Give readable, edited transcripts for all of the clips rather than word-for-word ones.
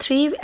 3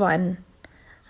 1,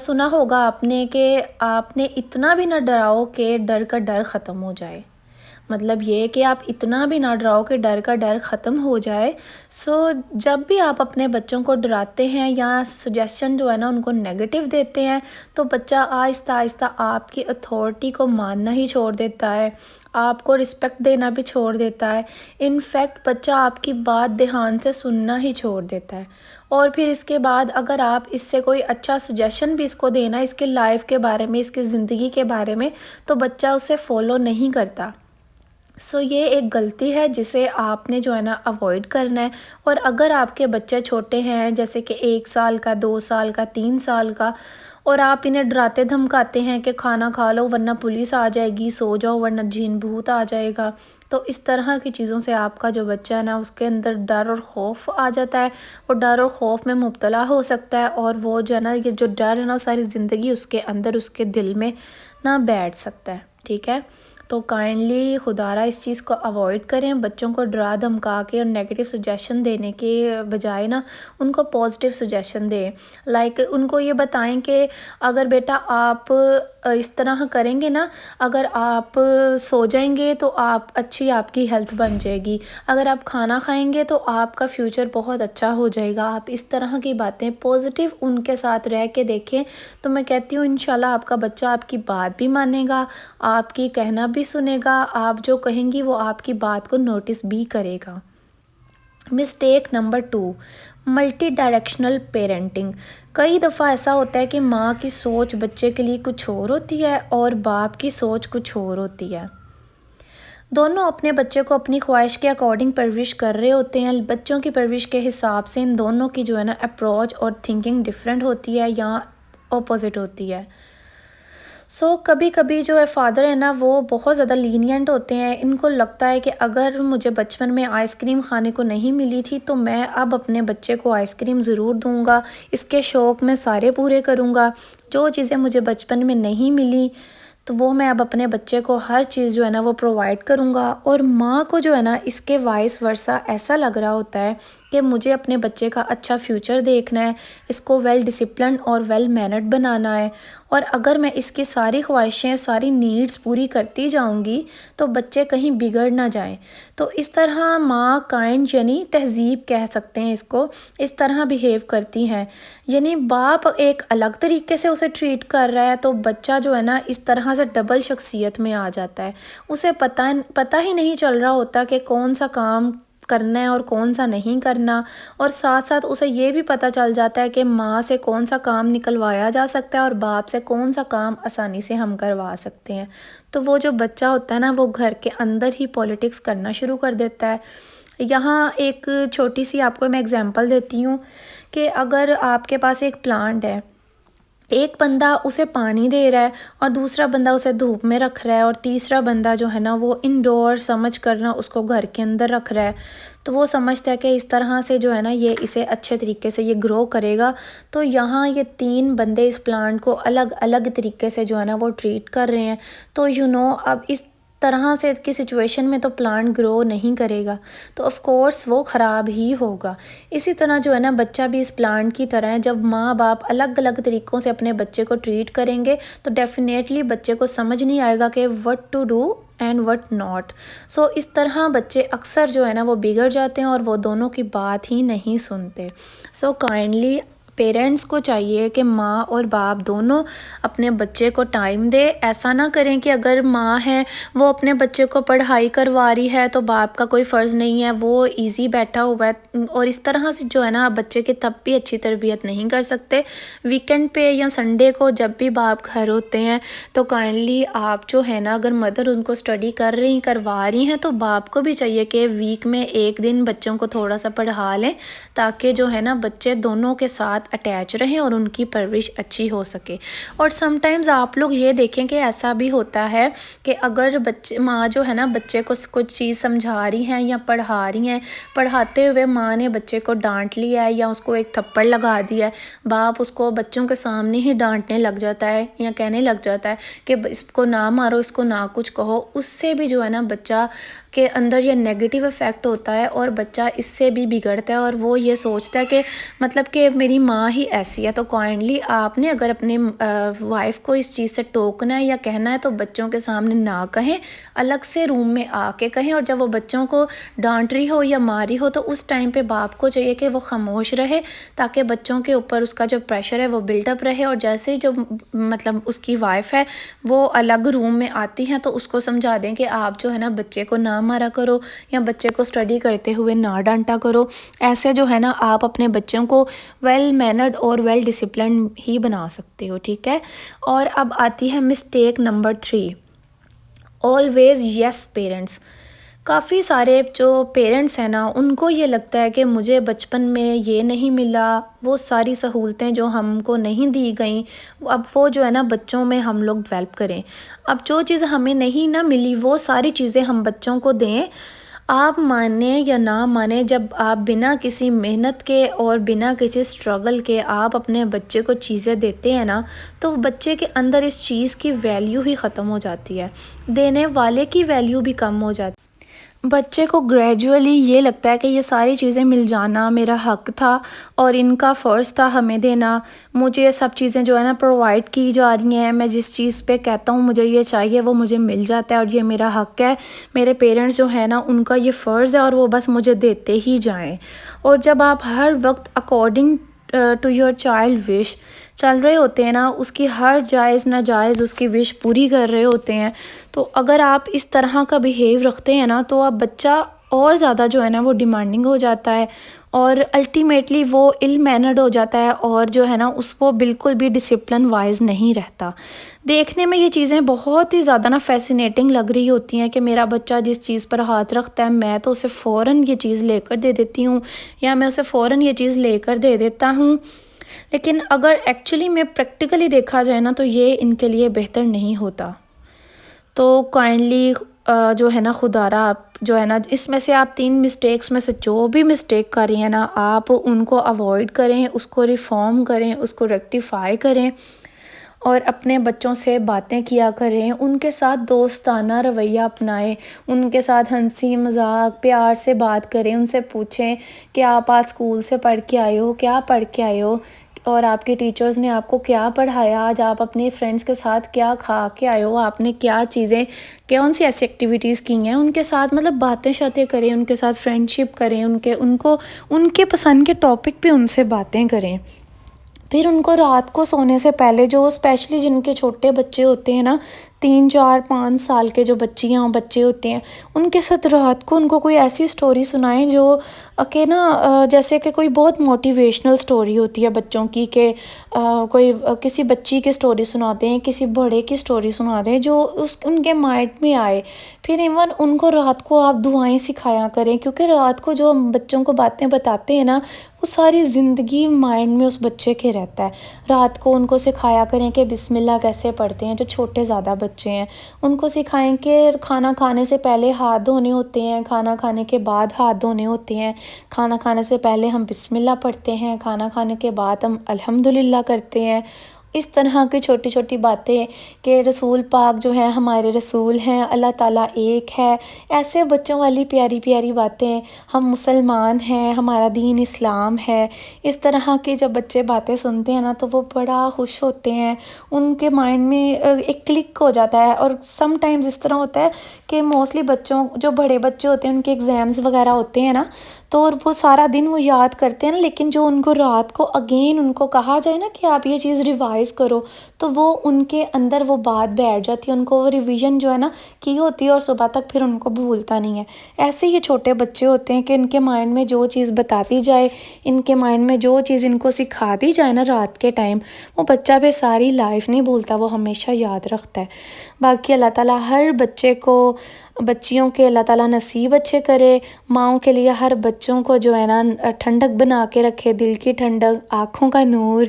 سنا ہوگا آپ نے کہ آپ نے اتنا بھی نہ ڈراؤ کہ ڈر کا ڈر ختم ہو جائے، مطلب یہ کہ آپ اتنا بھی نہ ڈراؤ کہ ڈر کا ڈر ختم ہو جائے۔ جب بھی آپ اپنے بچوں کو ڈراتے ہیں یا سجیشن جو ہے نا ان کو نیگیٹو دیتے ہیں، تو بچہ آہستہ آہستہ آپ کی اتھارٹی کو ماننا ہی چھوڑ دیتا ہے، آپ کو رسپیکٹ دینا بھی چھوڑ دیتا ہے، ان فیکٹ بچہ آپ کی بات دھیان سے سننا ہی چھوڑ دیتا ہے۔ اور پھر اس کے بعد اگر آپ اس سے کوئی اچھا سجیشن بھی اس کو دینا اس کے لائف کے بارے میں، اس کی زندگی کے بارے میں، تو بچہ اسے فالو نہیں کرتا۔ یہ ایک غلطی ہے جسے آپ نے جو ہے نا اوائڈ کرنا ہے۔ اور اگر آپ کے بچے چھوٹے ہیں، جیسے کہ 1 سال کا، 2 سال کا، 3 سال کا، اور آپ انہیں ڈراتے دھمکاتے ہیں کہ کھانا کھا لو ورنہ پولیس آ جائے گی، سو جاؤ ورنہ جھین بھوت آ جائے گا، تو اس طرح کی چیزوں سے آپ کا جو بچہ ہے نا اس کے اندر ڈر اور خوف آ جاتا ہے، اور ڈر اور خوف میں مبتلا ہو سکتا ہے، اور وہ جو ہے نا یہ جو ڈر ہے نا ساری زندگی اس کے اندر، اس کے دل میں نہ بیٹھ سکتا ہے، ٹھیک ہے۔ تو کائنڈلی خدا را اس چیز کو اوائڈ کریں، بچوں کو ڈرا دھمکا کے اور نیگیٹو سجیشن دینے کے بجائے نا ان کو پازیٹیو سجیشن دیں، لائک ان کو یہ بتائیں کہ اگر بیٹا آپ اس طرح کریں گے نا، اگر آپ سو جائیں گے تو آپ کی ہیلتھ بن جائے گی، اگر آپ کھانا کھائیں گے تو آپ کا فیوچر بہت اچھا ہو جائے گا، آپ اس طرح کی باتیں پازیٹیو ان کے ساتھ رہ کے دیکھیں، تو میں کہتی ہوں انشاءاللہ آپ کا بچہ آپ کی بات بھی مانے گا، آپ کی کہنا بھی سنے گا، آپ جو کہیں گی وہ آپ کی بات کو نوٹس بھی کرے گا۔ Mistake number 2، multi directional parenting. کئی دفعہ ایسا ہوتا ہے کہ ماں کی سوچ بچے کے لیے کچھ اور ہوتی ہے اور باپ کی سوچ کچھ اور ہوتی ہے۔ دونوں اپنے بچے کو اپنی خواہش کے اکارڈنگ پرورش کر رہے ہوتے ہیں، بچوں کی پرورش کے حساب سے ان دونوں کی جو ہے نا اپروچ اور تھنکنگ ڈیفرنٹ ہوتی ہے یا اپوزٹ ہوتی ہے۔ کبھی کبھی جو ہے فادر ہے نا وہ بہت زیادہ لینینٹ ہوتے ہیں، ان کو لگتا ہے کہ اگر مجھے بچپن میں آئس کریم کھانے کو نہیں ملی تھی تو میں اب اپنے بچے کو آئس کریم ضرور دوں گا، اس کے شوق میں سارے پورے کروں گا، جو چیزیں مجھے بچپن میں نہیں ملی تو وہ میں اب اپنے بچے کو ہر چیز جو ہے نا وہ پرووائڈ کروں گا۔ اور ماں کو جو ہے نا اس کے وائس ورثہ ایسا لگ رہا ہوتا ہے کہ مجھے اپنے بچے کا اچھا فیوچر دیکھنا ہے، اس کو ویل ڈسپلن اور ویل مینرڈ بنانا ہے، اور اگر میں اس کی ساری خواہشیں، ساری نیڈز پوری کرتی جاؤں گی تو بچے کہیں بگڑ نہ جائیں۔ تو اس طرح ماں کائنڈ یعنی تہذیب کہہ سکتے ہیں اس کو، اس طرح بیہیو کرتی ہیں، یعنی باپ ایک الگ طریقے سے اسے ٹریٹ کر رہا ہے تو بچہ جو ہے نا اس طرح سے ڈبل شخصیت میں آ جاتا ہے، اسے پتہ ہی نہیں چل رہا ہوتا کہ کون سا کام کرنا ہے اور کون سا نہیں کرنا، اور ساتھ ساتھ اسے یہ بھی پتہ چل جاتا ہے کہ ماں سے کون سا کام نکلوایا جا سکتا ہے اور باپ سے کون سا کام آسانی سے ہم کروا سکتے ہیں۔ تو وہ جو بچہ ہوتا ہے نا وہ گھر کے اندر ہی پولیٹکس کرنا شروع کر دیتا ہے۔ یہاں ایک چھوٹی سی آپ کو میں اگزامپل دیتی ہوں کہ اگر آپ کے پاس ایک پلانٹ ہے، ایک بندہ اسے پانی دے رہا ہے اور دوسرا بندہ اسے دھوپ میں رکھ رہا ہے، اور تیسرا بندہ جو ہے نا وہ انڈور سمجھ کرنا اس کو گھر کے اندر رکھ رہا ہے، تو وہ سمجھتا ہے کہ اس طرح سے جو ہے نا یہ اسے اچھے طریقے سے یہ گرو کرے گا۔ تو یہاں یہ 3 بندے اس پلانٹ کو الگ الگ طریقے سے جو ہے نا وہ ٹریٹ کر رہے ہیں، تو اب اس طرح سے کی سچویشن میں تو پلانٹ گرو نہیں کرے گا، تو آف کورس وہ خراب ہی ہوگا۔ اسی طرح جو ہے نا بچہ بھی اس پلانٹ کی طرح ہے، جب ماں باپ الگ الگ طریقوں سے اپنے بچے کو ٹریٹ کریں گے تو ڈیفینیٹلی بچے کو سمجھ نہیں آئے گا کہ what to do and what not. اس طرح بچے اکثر جو ہے نا وہ بگڑ جاتے ہیں اور وہ دونوں کی بات ہی نہیں سنتے۔ کائنڈلی پیرنٹس کو چاہیے کہ ماں اور باپ دونوں اپنے بچے کو ٹائم دے، ایسا نہ کریں کہ اگر ماں ہے وہ اپنے بچے کو پڑھائی کروا رہی ہے تو باپ کا کوئی فرض نہیں ہے، وہ ایزی بیٹھا ہوا ہے، اور اس طرح سے جو ہے نا بچے کی تب بھی اچھی تربیت نہیں کر سکتے۔ ویکنڈ پہ یا سنڈے کو جب بھی باپ گھر ہوتے ہیں تو کائنڈلی آپ جو ہے نا اگر مدر ان کو اسٹڈی کروا رہی ہیں تو باپ کو بھی چاہیے کہ ویک میں ایک دن بچوں کو تھوڑا سا پڑھا لیں، تاکہ جو ہے نا بچے دونوں کے ساتھ اٹیچ رہیں اور ان کی پرورش اچھی ہو سکے۔ اور سم ٹائمز آپ لوگ یہ دیکھیں کہ ایسا بھی ہوتا ہے کہ اگر ماں جو ہے نا بچے کو کچھ چیز سمجھا رہی ہیں یا پڑھا رہی ہیں، پڑھاتے ہوئے ماں نے بچے کو ڈانٹ لیا ہے یا اس کو ایک تھپڑ لگا دیا ہے، باپ اس کو بچوں کے سامنے ہی ڈانٹنے لگ جاتا ہے یا کہنے لگ جاتا ہے کہ اس کو نہ مارو، اس کو نہ کچھ کہو، اس سے بھی جو ہے نا بچہ کے اندر یہ نیگیٹیو افیکٹ ہوتا ہے اور بچہ اس سے بھی بگڑتا ہے اور وہ یہ سوچتا ہے کہ مطلب کہ میری ماں ہی ایسی ہے۔ تو کائنڈلی آپ نے اگر اپنے وائف کو اس چیز سے ٹوکنا ہے یا کہنا ہے تو بچوں کے سامنے نہ کہیں، الگ سے روم میں آ کے کہیں، اور جب وہ بچوں کو ڈانٹ رہی ہو یا ماری ہو تو اس ٹائم پہ باپ کو چاہیے کہ وہ خاموش رہے تاکہ بچوں کے اوپر اس کا جو پریشر ہے وہ بلڈ اپ رہے، اور جیسے جو مطلب اس کی وائف ہے وہ الگ روم میں آتی ہیں تو اس کو سمجھا دیں کہ آپ جو ہے نا بچے کو نہ مارا کرو یا بچے کو اسٹڈی کرتے ہوئے نہ ڈانٹا کرو۔ ایسے جو ہے نا آپ اپنے بچوں کو ویل مینرڈ اور ویل ڈسپلنڈ ہی بنا سکتے ہو، ٹھیک ہے۔ اور اب آتی ہے مسٹیک نمبر 3، آلویز یس پیرنٹس۔ کافی سارے جو پیرنٹس ہیں نا ان کو یہ لگتا ہے کہ مجھے بچپن میں یہ نہیں ملا، وہ ساری سہولتیں جو ہم کو نہیں دی گئیں اب وہ جو ہے نا بچوں میں ہم لوگ ڈیولپ کریں۔ اب جو چیز ہمیں نہیں نا ملی وہ ساری چیزیں ہم بچوں کو دیں۔ آپ مانیں یا نہ مانیں، جب آپ بنا کسی محنت کے اور بنا کسی اسٹرگل کے آپ اپنے بچے کو چیزیں دیتے ہیں نا تو بچے کے اندر اس چیز کی ویلیو ہی ختم ہو جاتی ہے، دینے والے کی ویلیو بھی کم ہو جاتی ہے۔ بچے کو گریجولی یہ لگتا ہے کہ یہ ساری چیزیں مل جانا میرا حق تھا اور ان کا فرض تھا ہمیں دینا، مجھے یہ سب چیزیں جو ہے نا پرووائڈ کی جا رہی ہیں، میں جس چیز پہ کہتا ہوں مجھے یہ چاہیے وہ مجھے مل جاتا ہے اور یہ میرا حق ہے، میرے پیرنٹس جو ہیں نا ان کا یہ فرض ہے اور وہ بس مجھے دیتے ہی جائیں۔ اور جب آپ ہر وقت اکارڈنگ ٹو یور چائلڈ وش چل رہے ہوتے ہیں نا، اس کی ہر جائز ناجائز اس کی وش پوری کر رہے ہوتے ہیں، تو اگر آپ اس طرح کا بیہیو رکھتے ہیں نا تو اب بچہ اور زیادہ جو ہے نا وہ ڈیمانڈنگ ہو جاتا ہے اور الٹیمیٹلی وہ ill mannered ہو جاتا ہے اور جو ہے نا اس کو بالکل بھی ڈسپلن وائز نہیں رہتا۔ دیکھنے میں یہ چیزیں بہت ہی زیادہ نا فیسینیٹنگ لگ رہی ہوتی ہیں کہ میرا بچہ جس چیز پر ہاتھ رکھتا ہے میں تو اسے فوراً یہ چیز لے کر دے دیتی ہوں یا میں اسے فوراً یہ چیز لے کر دے دیتا ہوں، لیکن اگر ایکچولی میں پریکٹیکلی دیکھا جائے نا تو یہ ان کے لیے بہتر نہیں ہوتا۔ تو کائنڈلی جو ہے نا خدا را آپ جو ہے نا اس میں سے آپ 3 مسٹیکس میں سے جو بھی مسٹیک کر رہی ہیں نا آپ ان کو اوائڈ کریں، اس کو ریفارم کریں، اس کو ریکٹیفائی کریں اور اپنے بچوں سے باتیں کیا کریں، ان کے ساتھ دوستانہ رویہ اپنائیں، ان کے ساتھ ہنسی مذاق پیار سے بات کریں، ان سے پوچھیں کہ آپ آج اسکول سے پڑھ کے آئے ہو، کیا پڑھ کے آئے ہو اور آپ کے ٹیچرز نے آپ کو کیا پڑھایا، آج آپ اپنے فرینڈس کے ساتھ کیا کھا کے آئے ہو، آپ نے کیا چیزیں کون سی ایسی ایکٹیویٹیز کی ہیں، ان کے ساتھ مطلب باتیں شاتیں کریں، ان کے ساتھ فرینڈشپ کریں، ان کے پسند کے ٹاپک پہ ان سے باتیں کریں۔ پھر ان کو رات کو سونے سے پہلے جو اسپیشلی جن کے چھوٹے بچے ہوتے ہیں نا 3 4 5 سال کے جو بچیاں بچے ہوتے ہیں ان کے ساتھ رات کو ان کو کوئی ایسی سٹوری سنائیں جو کہ نا جیسے کہ کوئی بہت موٹیویشنل سٹوری ہوتی ہے بچوں کی، کہ کوئی کسی بچی کی سٹوری سنا دیں، کسی بڑے کی سٹوری سنا دیں جو ان کے مائنڈ میں آئے۔ پھر ایون ان کو رات کو آپ دعائیں سکھایا کریں، کیونکہ رات کو جو ہم بچوں کو باتیں بتاتے ہیں نا وہ ساری زندگی مائنڈ میں اس بچے کے رہتا ہے۔ رات کو ان کو سکھایا کریں کہ بسم اللہ کیسے پڑھتے ہیں، جو چھوٹے زیادہ بچے ہیں ان کو سکھائیں کہ کھانا کھانے سے پہلے ہاتھ دھونے ہوتے ہیں، کھانا کھانے کے بعد ہاتھ دھونے ہوتے ہیں، کھانا کھانے سے پہلے ہم بسم اللہ پڑھتے ہیں، کھانا کھانے کے بعد ہم الحمدللہ کرتے ہیں۔ اس طرح کی چھوٹی چھوٹی باتیں کہ رسول پاک جو ہے ہمارے رسول ہیں، اللہ تعالیٰ ایک ہے، ایسے بچوں والی پیاری پیاری باتیں، ہم مسلمان ہیں، ہمارا دین اسلام ہے، اس طرح کے جب بچے باتیں سنتے ہیں نا تو وہ بڑا خوش ہوتے ہیں، ان کے مائنڈ میں ایک کلک ہو جاتا ہے۔ اور سم ٹائمز اس طرح ہوتا ہے کہ موسٹلی بچوں جو بڑے بچے ہوتے ہیں ان کے ایگزامز وغیرہ ہوتے ہیں نا تو وہ سارا دن وہ یاد کرتے ہیں نا، لیکن جو ان کو رات کو اگین ان کو کہا جائے نا کہ آپ یہ چیز ریوائز کرو تو وہ ان کے اندر وہ بات بیٹھ جاتی ہے، ان کو وہ ریویژن جو ہے نا کی ہوتی ہے اور صبح تک پھر ان کو بھولتا نہیں ہے۔ ایسے یہ چھوٹے بچے ہوتے ہیں کہ ان کے مائنڈ میں جو چیز بتاتی جائے، ان کے مائنڈ میں جو چیز ان کو سکھا دی جائے نا رات کے ٹائم، وہ بچہ پہ ساری لائف نہیں بھولتا، وہ ہمیشہ یاد رکھتا ہے۔ باقی اللہ تعالیٰ ہر بچے کو بچیوں کے اللہ تعالیٰ نصیب اچھے کرے، ماؤں کے لیے ہر بچوں کو جو ہے نا ٹھنڈک بنا کے رکھے، دل کی ٹھنڈک، آنکھوں کا نور،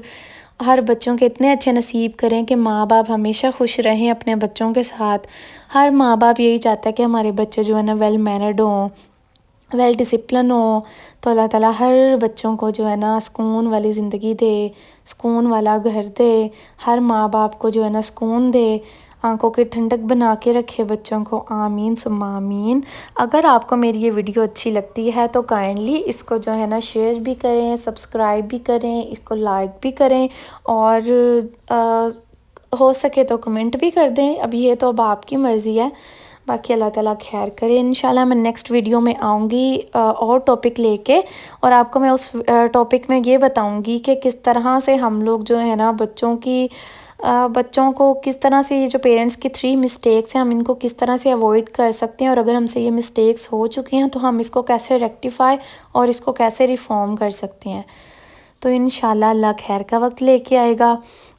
ہر بچوں کے اتنے اچھے نصیب کریں کہ ماں باپ ہمیشہ خوش رہیں اپنے بچوں کے ساتھ۔ ہر ماں باپ یہی چاہتا ہے کہ ہمارے بچے جو ہے نا ویل مینرڈ ہوں، ویل ڈسپلن ہو، تو اللہ تعالیٰ ہر بچوں کو جو ہے نا سکون والی زندگی دے، سکون والا گھر دے، ہر ماں باپ کو جو ہے نا سکون دے، آنکھوں کی ٹھنڈک بنا کے رکھے بچوں کو، آمین ثم آمین۔ اگر آپ کو میری یہ ویڈیو اچھی لگتی ہے تو کائنڈلی اس کو جو ہے نا شیئر بھی کریں، سبسکرائب بھی کریں، اس کو لائک بھی کریں، اور ہو سکے تو کمنٹ بھی کر دیں۔ اب یہ تو اب آپ کی مرضی ہے، باقی اللہ تعالیٰ خیر کرے۔ انشاءاللہ میں نیکسٹ ویڈیو میں آؤں گی اور ٹاپک لے کے، اور آپ کو میں اس ٹاپک میں یہ بتاؤں گی کہ کس طرح سے ہم لوگ جو ہے نا بچوں کو کس طرح سے، یہ جو پیرنٹس کی 3 مسٹیکس ہیں، ہم ان کو کس طرح سے اوائڈ کر سکتے ہیں، اور اگر ہم سے یہ مسٹیکس ہو چکی ہیں تو ہم اس کو کیسے ریکٹیفائی اور اس کو کیسے ریفارم کر سکتے ہیں۔ تو انشاءاللہ اللہ خیر کا وقت لے کے آئے گا۔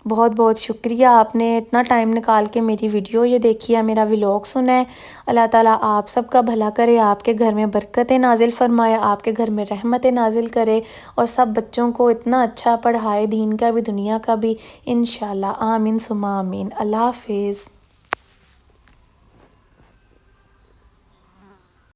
بہت بہت شکریہ، آپ نے اتنا ٹائم نکال کے میری ویڈیو یہ دیکھی ہے، میرا ولاگ سنا ہے۔ اللہ تعالیٰ آپ سب کا بھلا کرے، آپ کے گھر میں برکتیں نازل فرمائے، آپ کے گھر میں رحمتیں نازل کرے، اور سب بچوں کو اتنا اچھا پڑھائے، دین کا بھی دنیا کا بھی، انشاءاللہ آمین ثم آمین۔ اللہ حافظ۔